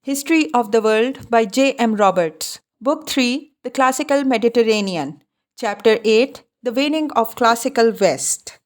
History of the World by J. M. Roberts. Book 3, The Classical Mediterranean. Chapter 8, The Waning of Classical West.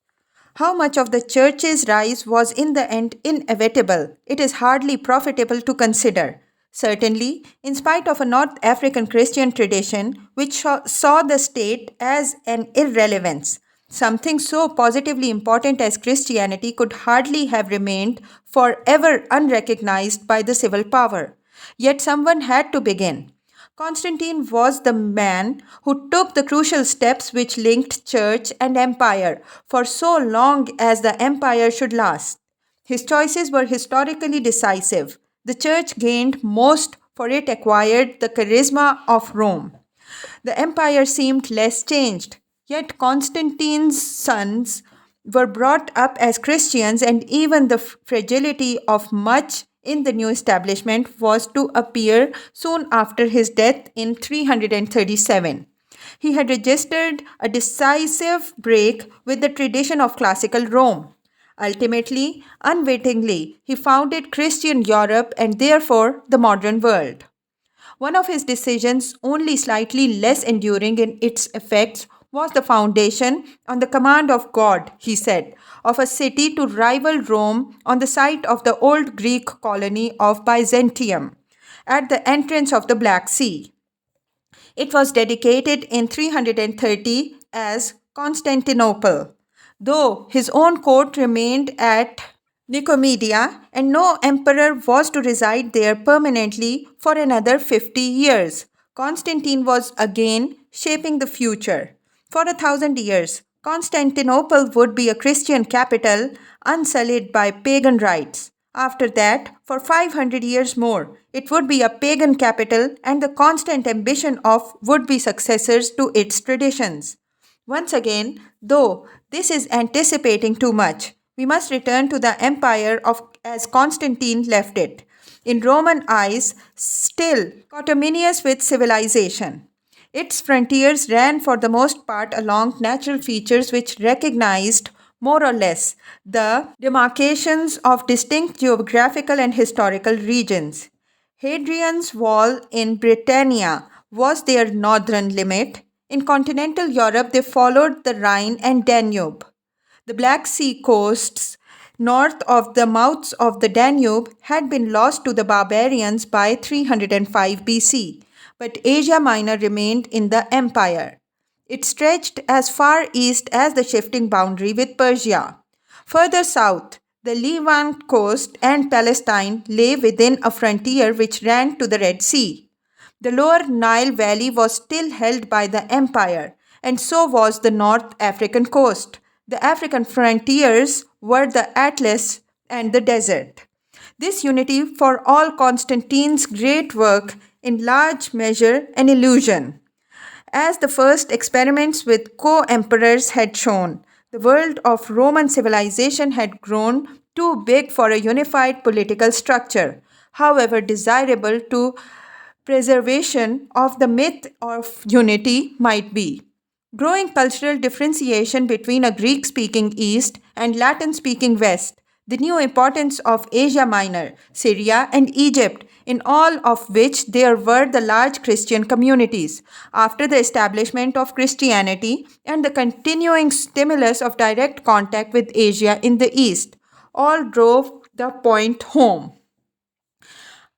How much of the Church's rise was in the end inevitable, it is hardly profitable to consider. Certainly, in spite of a North African Christian tradition which saw the state as an irrelevance, something so positively important as Christianity could hardly have remained forever unrecognized by the civil power. Yet someone had to begin. Constantine was the man who took the crucial steps which linked church and empire for so long as the empire should last. His choices were historically decisive. The church gained most, for it acquired the charisma of Rome. The empire seemed less changed, yet Constantine's sons were brought up as Christians, and even the fragility of much in the new establishment was to appear soon after his death in 337. He had registered a decisive break with the tradition of classical Rome. Ultimately, unwittingly, he founded Christian Europe and therefore the modern world. One of his decisions, only slightly less enduring in its effects, was the foundation, on the command of God, he said, of a city to rival Rome on the site of the old Greek colony of Byzantium, at the entrance of the Black Sea. It was dedicated in 330 as Constantinople, though his own court remained at Nicomedia, and no emperor was to reside there permanently for another 50 years. Constantine was again shaping the future. For 1,000 years, Constantinople would be a Christian capital unsullied by pagan rites. After that, for 500 years more, it would be a pagan capital and the constant ambition of would be successors to its traditions. Once again, though this is anticipating too much, we must return to the empire of as Constantine left it. In Roman eyes, still coterminous with civilization. Its frontiers ran for the most part along natural features which recognized, more or less, the demarcations of distinct geographical and historical regions. Hadrian's Wall in Britannia was their northern limit. In continental Europe, they followed the Rhine and Danube. The Black Sea coasts north of the mouths of the Danube had been lost to the barbarians by 305 BC, but Asia Minor remained in the empire. It stretched as far east as the shifting boundary with Persia. Further south, the Levant coast and Palestine lay within a frontier which ran to the Red Sea. The lower Nile Valley was still held by the empire, and so was the North African coast. The African frontiers were the Atlas and the desert. This unity for all Constantine's great work in large measure an illusion. As the first experiments with co emperors had shown, the world of Roman civilization had grown too big for a unified political structure, however desirable to preservation of the myth of unity might be. Growing cultural differentiation between a Greek speaking East and Latin speaking West, the new importance of Asia Minor, Syria, and Egypt, in all of which there were the large Christian communities, after the establishment of Christianity and the continuing stimulus of direct contact with Asia in the East, all drove the point home.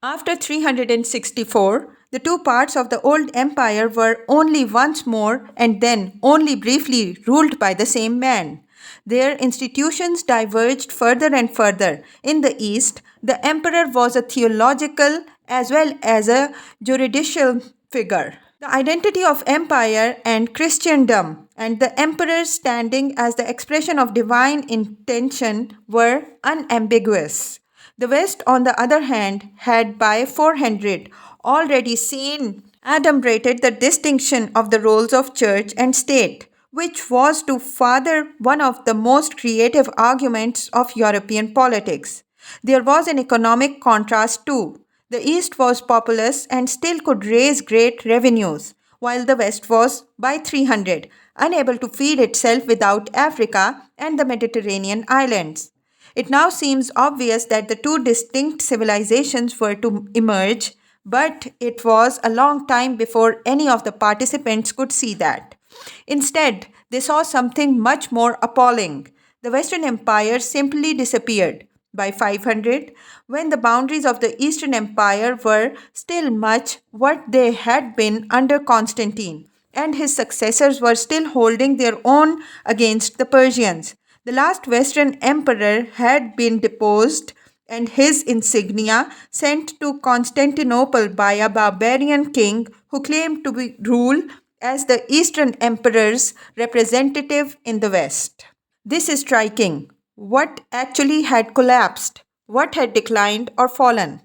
After 364, the two parts of the old empire were only once more and then only briefly ruled by the same man. Their institutions diverged further and further. In the East, the emperor was a theological as well as a juridical figure. The identity of empire and Christendom and the emperor's standing as the expression of divine intention were unambiguous. The West, on the other hand, had by 400 already seen adumbrated the distinction of the roles of church and state, which was to father one of the most creative arguments of European politics. There was an economic contrast too. The East was populous and still could raise great revenues, while the West was, by 300, unable to feed itself without Africa and the Mediterranean islands. It now seems obvious that the two distinct civilizations were to emerge, but it was a long time before any of the participants could see that. Instead, they saw something much more appalling. The Western Empire simply disappeared. By 500, when the boundaries of the Eastern Empire were still much what they had been under Constantine, and his successors were still holding their own against the Persians. The last Western emperor had been deposed and his insignia sent to Constantinople by a barbarian king who claimed to rule as the Eastern emperor's representative in the West. This is striking. What actually had collapsed? What had declined or fallen?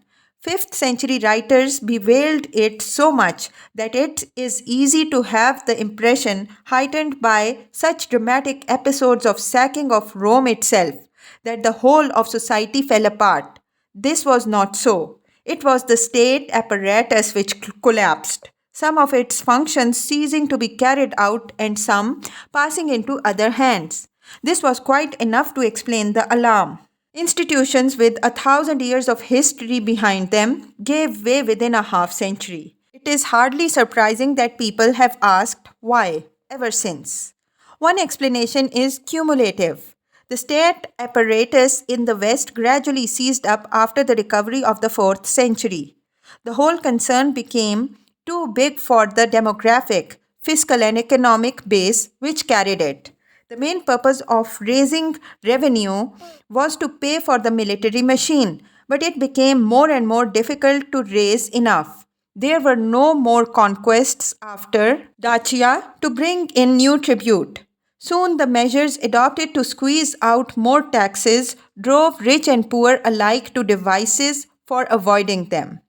5th century writers bewailed it so much that it is easy to have the impression, heightened by such dramatic episodes of sacking of Rome itself, that the whole of society fell apart. This was not so. It was the state apparatus which collapsed, some of its functions ceasing to be carried out and some passing into other hands. This was quite enough to explain the alarm. Institutions with 1,000 years of history behind them gave way within a half century. It is hardly surprising that people have asked why ever since. One explanation is cumulative. The state apparatus in the West gradually seized up after the recovery of the 4th century. The whole concern became too big for the demographic, fiscal, and economic base which carried it. The main purpose of raising revenue was to pay for the military machine, but it became more and more difficult to raise enough. There were no more conquests after Dacia to bring in new tribute. Soon the measures adopted to squeeze out more taxes drove rich and poor alike to devices for avoiding them.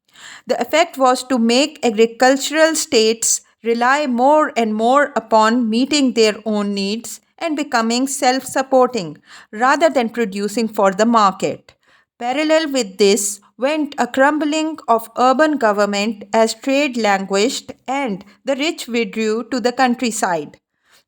The effect was to make agricultural states rely more and more upon meeting their own needs and becoming self supporting rather than producing for the market. Parallel with this went a crumbling of urban government as trade languished and the rich withdrew to the countryside.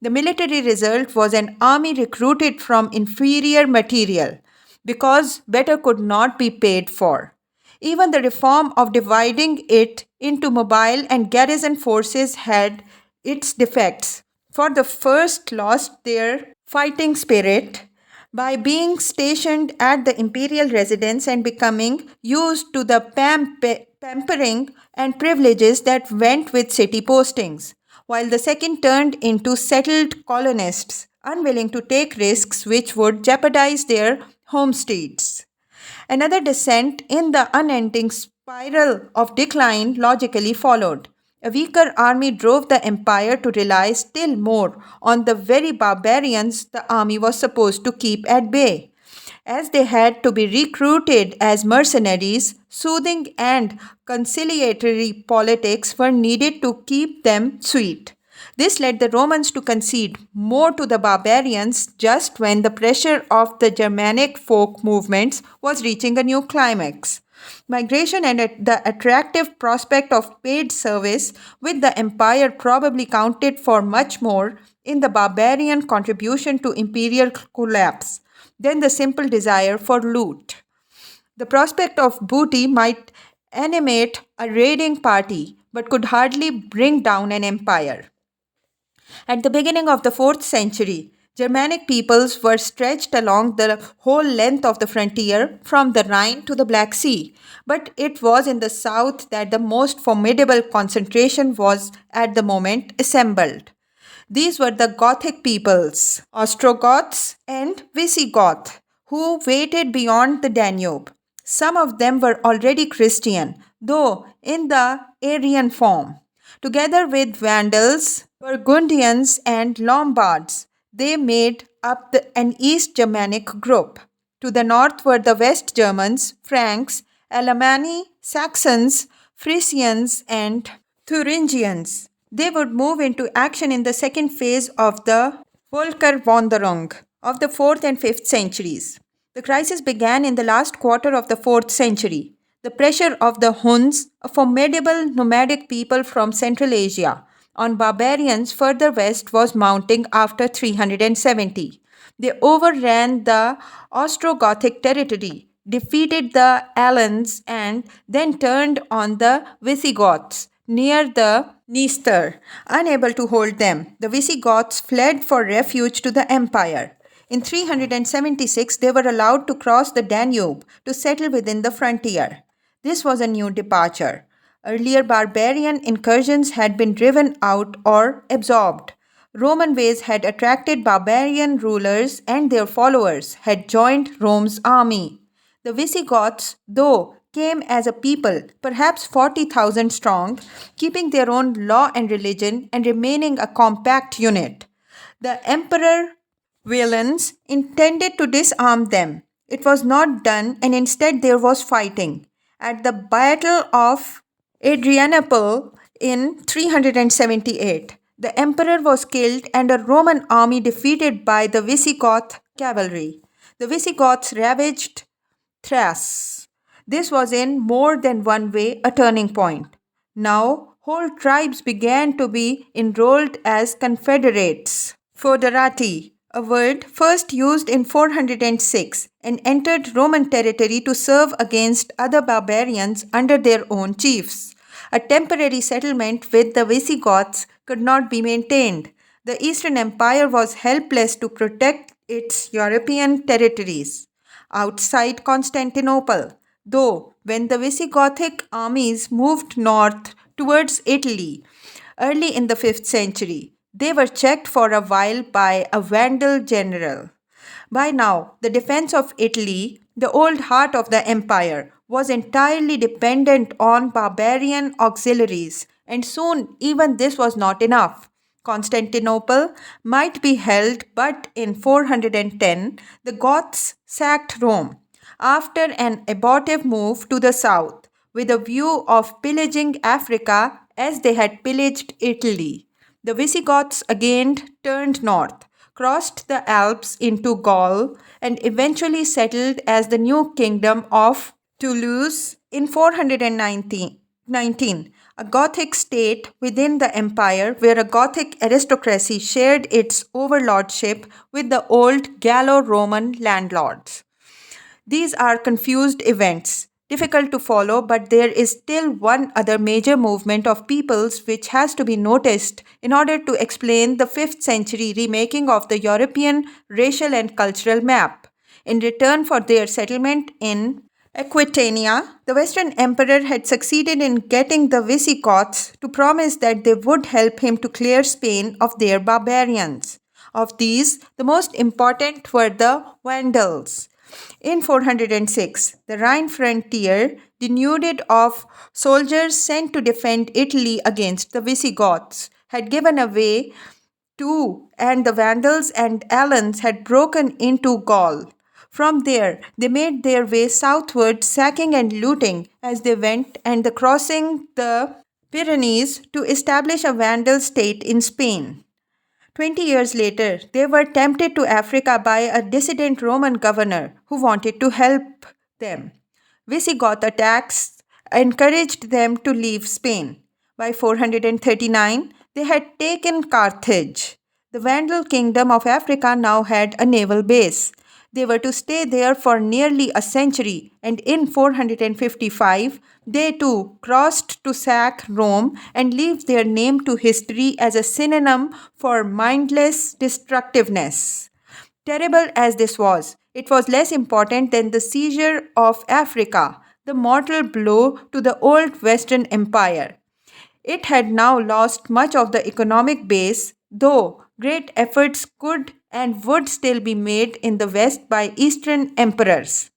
The military result was an army recruited from inferior material because better could not be paid for. Even the reform of dividing it into mobile and garrison forces had its defects, for the first lost their fighting spirit by being stationed at the imperial residence and becoming used to the pampering and privileges that went with city postings, while the second turned into settled colonists, unwilling to take risks which would jeopardize their homesteads. Another descent in the unending spiral of decline logically followed. A weaker army drove the empire to rely still more on the very barbarians the army was supposed to keep at bay. As they had to be recruited as mercenaries, soothing and conciliatory politics were needed to keep them sweet. This led the Romans to concede more to the barbarians just when the pressure of the Germanic folk movements was reaching a new climax. Migration and the attractive prospect of paid service with the empire probably counted for much more in the barbarian contribution to imperial collapse than the simple desire for loot. The prospect of booty might animate a raiding party but could hardly bring down an empire. At the beginning of the 4th century, Germanic peoples were stretched along the whole length of the frontier from the Rhine to the Black Sea, but it was in the south that the most formidable concentration was at the moment assembled. These were the Gothic peoples, Ostrogoths and Visigoth, who waited beyond the Danube. Some of them were already Christian, though in the Arian form. Together with Vandals, Burgundians, and Lombards, they made up an East Germanic group. To the north were the West Germans, Franks, Alemanni, Saxons, Frisians, and Thuringians. They would move into action in the second phase of the Völkerwanderung of the 4th and 5th centuries. The crisis began in the last quarter of the 4th century. The pressure of the Huns, a formidable nomadic people from Central Asia, on barbarians further west was mounting after 370. They overran the Ostrogothic territory, defeated the Alans, and then turned on the Visigoths near the Dniester. Unable to hold them, the Visigoths fled for refuge to the empire. In 376, they were allowed to cross the Danube to settle within the frontier. This was a new departure. Earlier barbarian incursions had been driven out or absorbed. Roman ways had attracted barbarian rulers, and their followers had joined Rome's army. The Visigoths, though, came as a people, perhaps 40,000 strong, keeping their own law and religion and remaining a compact unit. The Emperor Valens intended to disarm them. It was not done, and instead there was fighting. At the Battle of Adrianople in 378, the emperor was killed and a Roman army defeated by the Visigoth cavalry. The Visigoths ravaged Thrace. This was in more than one way a turning point. Now, whole tribes began to be enrolled as confederates. Foederati, a word first used in 406, and entered Roman territory to serve against other barbarians under their own chiefs. A temporary settlement with the Visigoths could not be maintained. The Eastern Empire was helpless to protect its European territories outside Constantinople, though when the Visigothic armies moved north towards Italy early in the 5th century, they were checked for a while by a Vandal general. By now, the defense of Italy, the old heart of the empire, was entirely dependent on barbarian auxiliaries, and soon even this was not enough. Constantinople might be held, but in 410 the Goths sacked Rome after an abortive move to the south with a view of pillaging Africa as they had pillaged Italy. The Visigoths again turned north, crossed the Alps into Gaul, and eventually settled as the new kingdom of Toulouse in 419, a Gothic state within the empire where a Gothic aristocracy shared its overlordship with the old Gallo Roman landlords. These are confused events, difficult to follow, but there is still one other major movement of peoples which has to be noticed in order to explain the 5th century remaking of the European racial and cultural map. In return for their settlement in Aquitania, the Western Emperor had succeeded in getting the Visigoths to promise that they would help him to clear Spain of their barbarians. Of these, the most important were the Vandals. In 406, the Rhine frontier, denuded of soldiers sent to defend Italy against the Visigoths, had given way to, and the Vandals and Alans had broken into Gaul. From there, they made their way southward, sacking and looting as they went, and crossing the Pyrenees to establish a Vandal state in Spain. 20 years later, they were tempted to Africa by a dissident Roman governor who wanted to help them. Visigoth attacks encouraged them to leave Spain. By 439, they had taken Carthage. The Vandal kingdom of Africa now had a naval base. They were to stay there for nearly a century, and in 455, they too crossed to sack Rome and leave their name to history as a synonym for mindless destructiveness. Terrible as this was, it was less important than the seizure of Africa, the mortal blow to the old Western Empire. It had now lost much of the economic base, though great efforts could and would still be made in the West by Eastern emperors.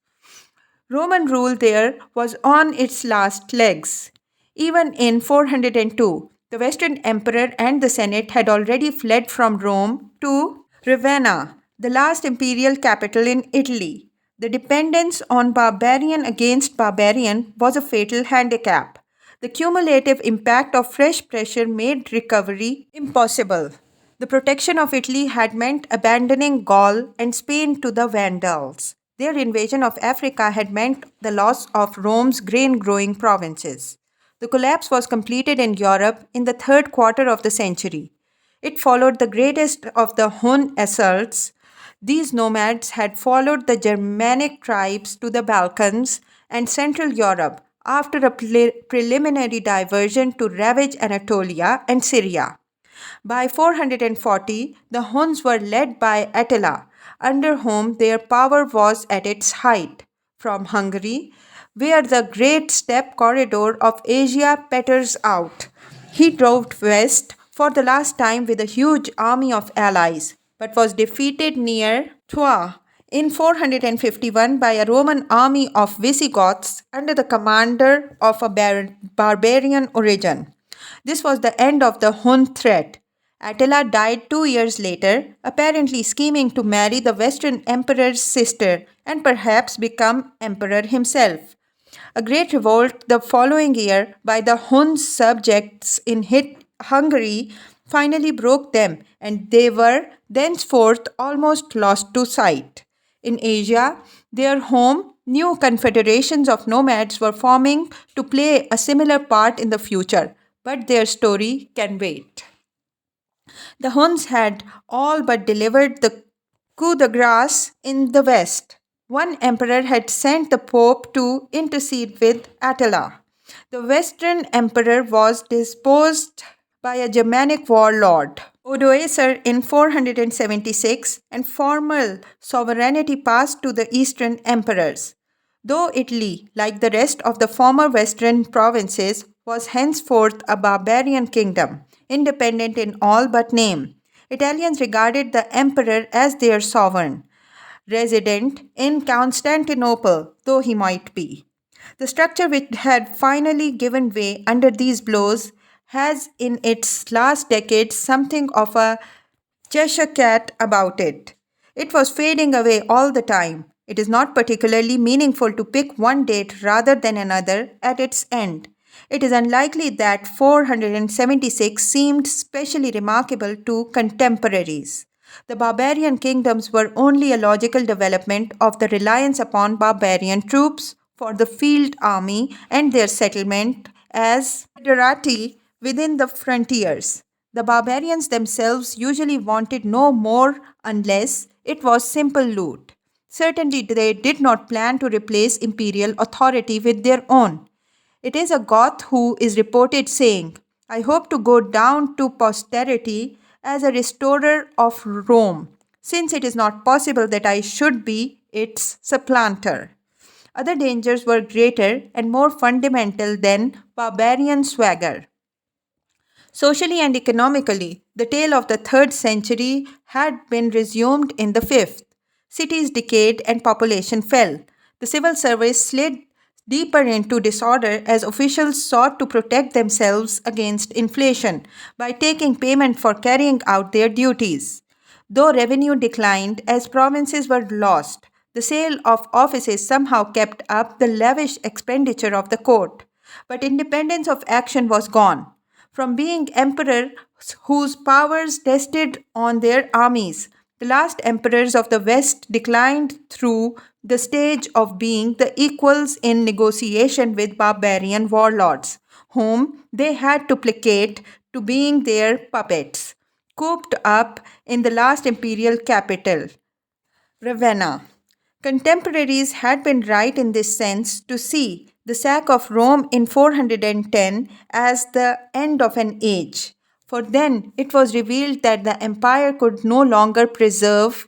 Roman rule there was on its last legs. Even in 402, the Western emperor and the Senate had already fled from Rome to Ravenna, the last imperial capital in Italy. The dependence on barbarian against barbarian was a fatal handicap. The cumulative impact of fresh pressure made recovery impossible. The protection of Italy had meant abandoning Gaul and Spain to the Vandals. Their invasion of Africa had meant the loss of Rome's grain-growing provinces. The collapse was completed in Europe in the third quarter of the century. It followed the greatest of the Hun assaults, These nomads had followed the Germanic tribes to the Balkans and Central Europe after a preliminary diversion to ravage Anatolia and Syria. By 440, the Huns were led by Attila, under whom their power was at its height. From Hungary, where the great steppe corridor of Asia peters out, he drove west for the last time with a huge army of allies, but was defeated near Troyes in 451 by a Roman army of Visigoths under the commander of a barbarian origin. This was the end of the Hun threat. Attila died 2 years later, apparently scheming to marry the Western Emperor's sister and perhaps become emperor himself. A great revolt the following year by the Hun subjects in Hungary finally broke them, and they were thenceforth almost lost to sight. In Asia, their home, new confederations of nomads were forming to play a similar part in the future, but their story can wait. The Huns had all but delivered the coup de grace in the west. One emperor had sent the pope to intercede with Attila. The western emperor was deposed by a Germanic warlord, Odoacer, in 476, and formal sovereignty passed to the eastern emperors. Though Italy, like the rest of the former western provinces, was henceforth a barbarian kingdom, independent in all but name, Italians regarded the emperor as their sovereign, resident in Constantinople, though he might be. The structure which had finally given way under these blows has in its last decades something of a Cheshire cat about it. It was fading away all the time. It is not particularly meaningful to pick one date rather than another at its end. It is unlikely that 476 seemed specially remarkable to contemporaries. The barbarian kingdoms were only a logical development of the reliance upon barbarian troops for the field army and their settlement as federati within the frontiers. The barbarians themselves usually wanted no more unless it was simple loot. Certainly, they did not plan to replace imperial authority with their own. It is a Goth who is reported saying, I hope to go down to posterity as a restorer of Rome, since it is not possible that I should be its supplanter. Other dangers were greater and more fundamental than barbarian swagger. Socially and economically, the tale of the 3rd century had been resumed in the 5th. Cities decayed and population fell. The civil service slid deeper into disorder as officials sought to protect themselves against inflation by taking payment for carrying out their duties. Though revenue declined as provinces were lost, the sale of offices somehow kept up the lavish expenditure of the court. But independence of action was gone. From being emperors whose powers rested on their armies, the last emperors of the West declined through the stage of being the equals in negotiation with barbarian warlords, whom they had to placate to being their puppets, cooped up in the last imperial capital, Ravenna. Contemporaries had been right in this sense to see the sack of Rome in 410 as the end of an age, for then it was revealed that the empire could no longer preserve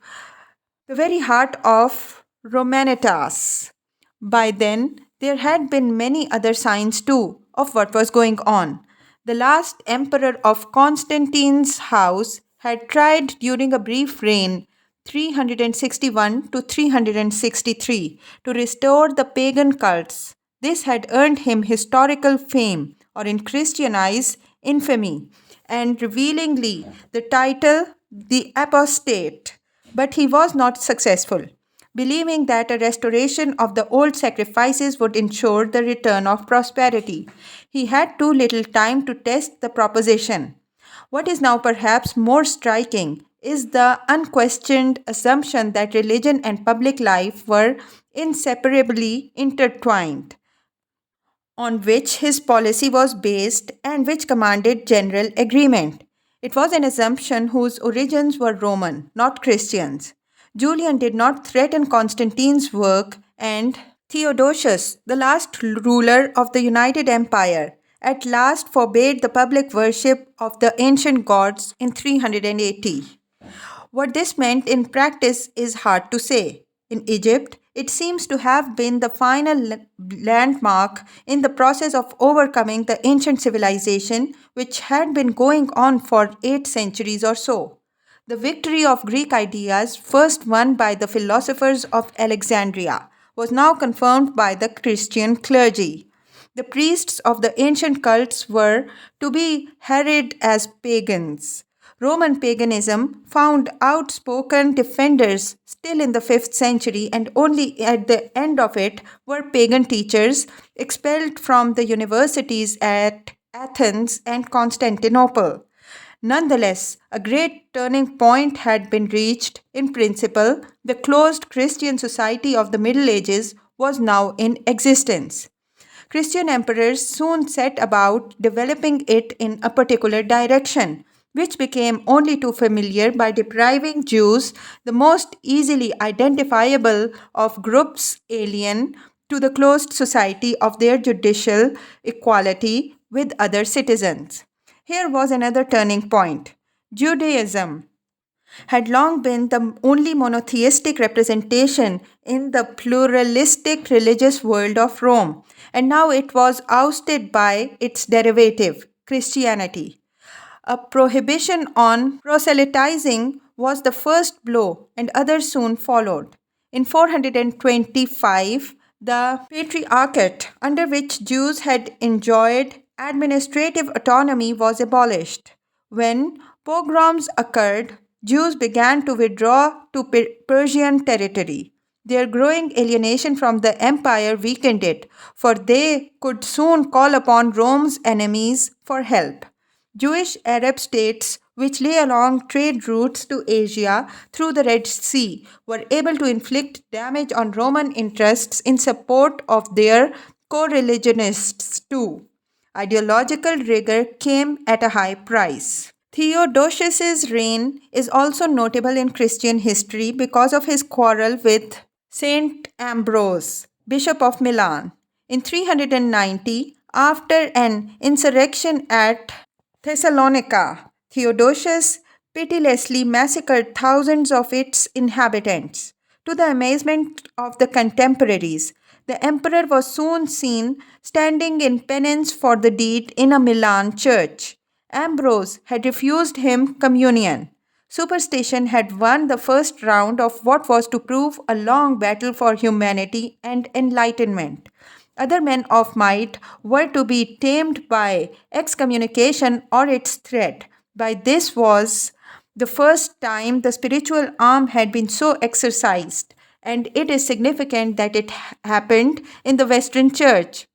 the very heart of Romanitas. By then, there had been many other signs too of what was going on. The last emperor of Constantine's house had tried during a brief reign 361 to 363 to restore the pagan cults. This had earned him historical fame, or in Christianized infamy, and revealingly the title the apostate. But he was not successful. Believing that a restoration of the old sacrifices would ensure the return of prosperity, he had too little time to test the proposition. What is now perhaps more striking is the unquestioned assumption that religion and public life were inseparably intertwined, on which his policy was based and which commanded general agreement. It was an assumption whose origins were Roman, not Christians. Julian did not threaten Constantine's work, and Theodosius, the last ruler of the United Empire, at last forbade the public worship of the ancient gods in 380. What this meant in practice is hard to say. In Egypt, it seems to have been the final landmark in the process of overcoming the ancient civilization which had been going on for 8 centuries or so. The victory of Greek ideas, first won by the philosophers of Alexandria, was now confirmed by the Christian clergy. The priests of the ancient cults were to be heralded as pagans. Roman paganism found outspoken defenders still in the 5th century, and only at the end of it were pagan teachers expelled from the universities at Athens and Constantinople. Nonetheless, a great turning point had been reached. In principle, the closed Christian society of the Middle Ages was now in existence. Christian emperors soon set about developing it in a particular direction, which became only too familiar by depriving Jews, the most easily identifiable of groups alien to the closed society, of their judicial equality with other citizens. Here was another turning point. Judaism had long been the only monotheistic representation in the pluralistic religious world of Rome, and now it was ousted by its derivative, Christianity. A prohibition on proselytizing was the first blow, and others soon followed. In 425, the Patriarchate, under which Jews had enjoyed administrative autonomy, was abolished. When pogroms occurred, Jews began to withdraw to Persian territory. Their growing alienation from the empire weakened it, for they could soon call upon Rome's enemies for help. Jewish Arab states, which lay along trade routes to Asia through the Red Sea, were able to inflict damage on Roman interests in support of their co religionists too. Ideological rigor came at a high price. Theodosius's reign is also notable in Christian history because of his quarrel with Saint Ambrose, Bishop of Milan. In 390, after an insurrection at Thessalonica, Theodosius pitilessly massacred thousands of its inhabitants. To the amazement of the contemporaries, the emperor was soon seen standing in penance for the deed in a Milan church. Ambrose had refused him communion. Superstition had won the first round of what was to prove a long battle for humanity and enlightenment. Other men of might were to be tamed by excommunication or its threat. By this was the first time the spiritual arm had been so exercised, and it is significant that it happened in the Western Church.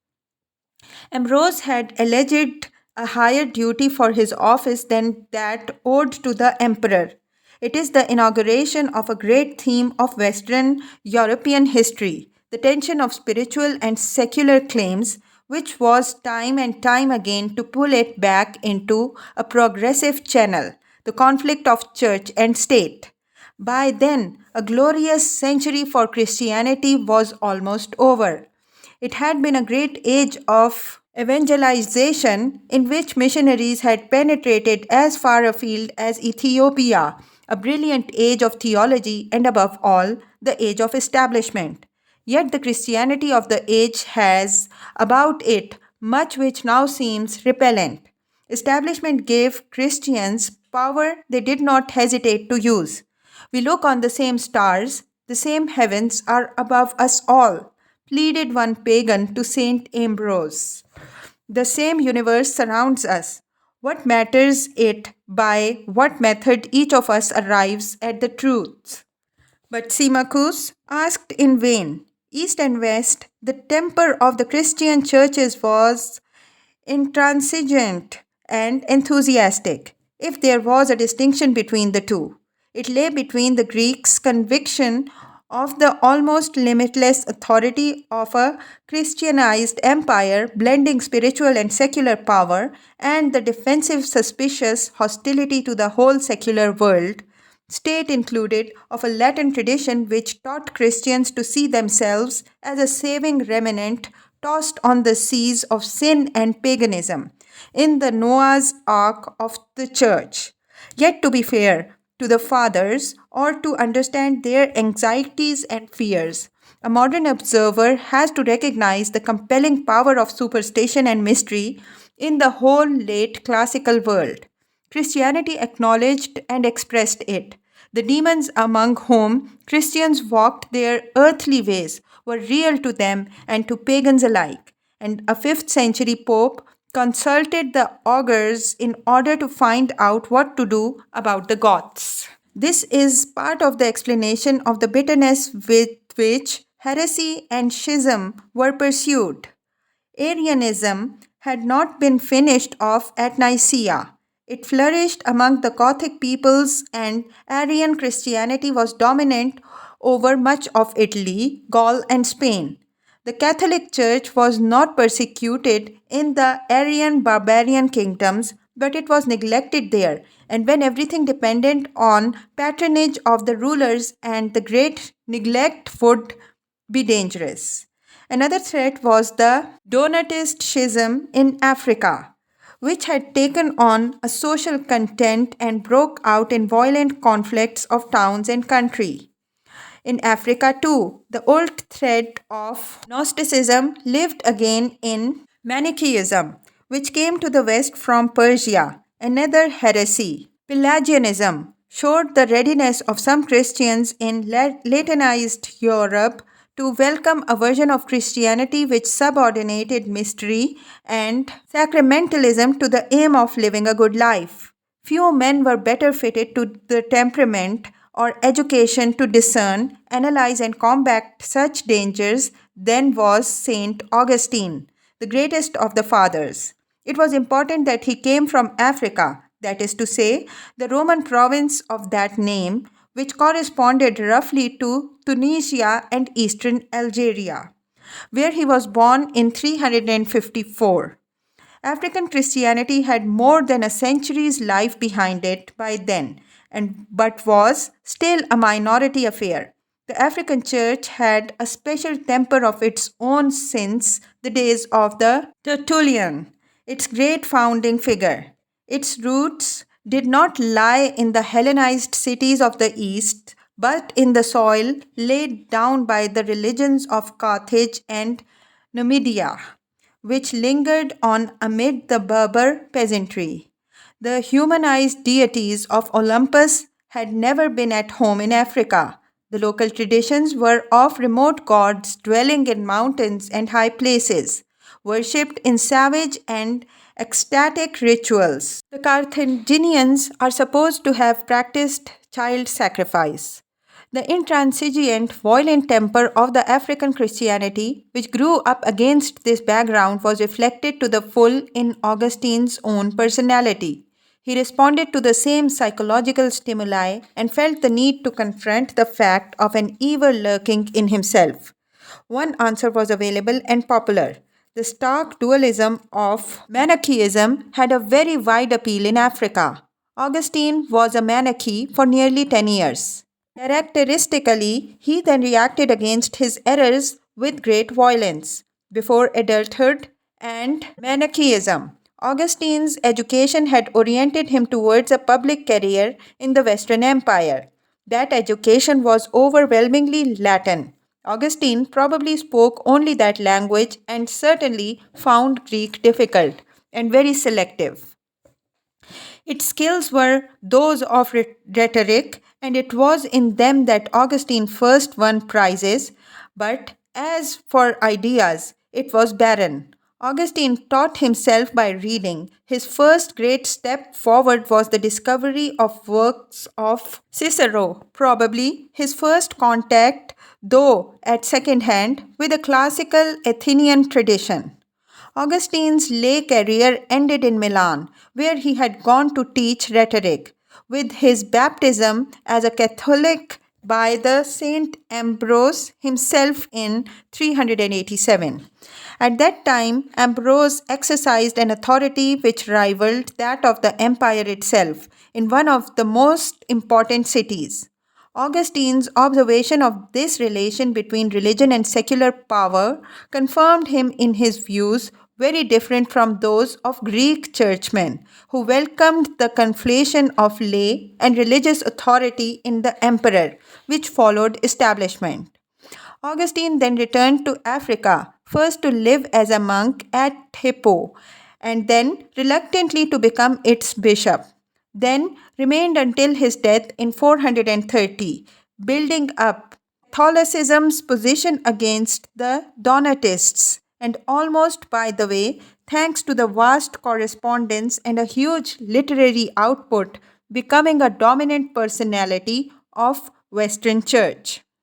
Ambrose had alleged a higher duty for his office than that owed to the emperor. It is the inauguration of a great theme of Western European history, the tension of spiritual and secular claims, which was time and time again to pull it back into a progressive channel, the conflict of church and state. By then, a glorious century for Christianity was almost over. It had been a great age of evangelization in which missionaries had penetrated as far afield as Ethiopia, a brilliant age of theology, and above all, the age of establishment. Yet the Christianity of the age has about it much which now seems repellent. Establishment gave Christians power they did not hesitate to use. We look on the same stars, the same heavens are above us all, pleaded one pagan to Saint Ambrose. The same universe surrounds us. What matters it by what method each of us arrives at the truth? But Symmachus asked in vain. East and West, the temper of the Christian churches was intransigent and enthusiastic, if there was a distinction between the two. It lay between the Greeks' conviction of the almost limitless authority of a Christianized empire blending spiritual and secular power, and the defensive suspicious hostility to the whole secular world. state included, of a Latin tradition which taught Christians to see themselves as a saving remnant tossed on the seas of sin and paganism in the Noah's Ark of the Church. Yet, to be fair to the fathers or to understand their anxieties and fears, a modern observer has to recognize the compelling power of superstition and mystery in the whole late classical world. Christianity acknowledged and expressed it. The demons among whom Christians walked their earthly ways were real to them and to pagans alike, and a 5th century pope consulted the augurs in order to find out what to do about the Goths. This is part of the explanation of the bitterness with which heresy and schism were pursued. Arianism had not been finished off at Nicaea. It flourished among the Gothic peoples, and Arian Christianity was dominant over much of Italy, Gaul, and Spain. The Catholic Church was not persecuted in the Arian barbarian kingdoms, but it was neglected there, and when everything depended on patronage of the rulers, and the great neglect would be dangerous. Another threat was the Donatist schism in Africa, which had taken on a social content and broke out in violent conflicts of towns and country. In Africa, too, the old thread of Gnosticism lived again in Manichaeism, which came to the west from Persia, another heresy. Pelagianism showed the readiness of some Christians in Latinized Europe to welcome a version of Christianity which subordinated mystery and sacramentalism to the aim of living a good life. Few men were better fitted to the temperament or education to discern, analyze, and combat such dangers than was Saint Augustine, the greatest of the fathers. It was important that he came from Africa, that is to say, the Roman province of that name, which corresponded roughly to Tunisia and eastern Algeria, where he was born in 354. African Christianity had more than a century's life behind it by then, but was still a minority affair. The African church had a special temper of its own since the days of the Tertullian, its great founding figure. Its roots did not lie in the Hellenized cities of the East, but in the soil laid down by the religions of Carthage and Numidia, which lingered on amid the Berber peasantry. The humanized deities of Olympus had never been at home in Africa. The local traditions were of remote gods dwelling in mountains and high places, worshipped in savage and ecstatic rituals. The Carthaginians are supposed to have practiced child sacrifice. The intransigent, violent temper of the African Christianity, which grew up against this background, was reflected to the full in Augustine's own personality. He responded to the same psychological stimuli and felt the need to confront the fact of an evil lurking in himself. One answer was available and popular. The stark dualism of Manichaeism had a very wide appeal in Africa. Augustine was a Manichae for nearly 10 years. Characteristically, he then reacted against his errors with great violence. Before adulthood and Manichaeism, Augustine's education had oriented him towards a public career in the Western Empire. That education was overwhelmingly Latin. Augustine probably spoke only that language and certainly found Greek difficult and very selective. Its skills were those of rhetoric, and it was in them that Augustine first won prizes, but as for ideas, it was barren. Augustine taught himself by reading. His first great step forward was the discovery of works of Cicero, probably his first contact, though at second hand, with the classical Athenian tradition. Augustine's lay career ended in Milan, where he had gone to teach rhetoric. With his baptism as a Catholic by the Saint Ambrose himself in 387. At that time, Ambrose exercised an authority which rivaled that of the empire itself in one of the most important cities. Augustine's observation of this relation between religion and secular power confirmed him in his views, very different from those of Greek churchmen, who welcomed the conflation of lay and religious authority in the emperor, which followed establishment. Augustine then returned to Africa, first to live as a monk at Hippo, and then reluctantly to become its bishop. Then remained until his death in 430, building up Catholicism's position against the Donatists, and almost by the way, thanks to the vast correspondence and a huge literary output, becoming a dominant personality of Western Church.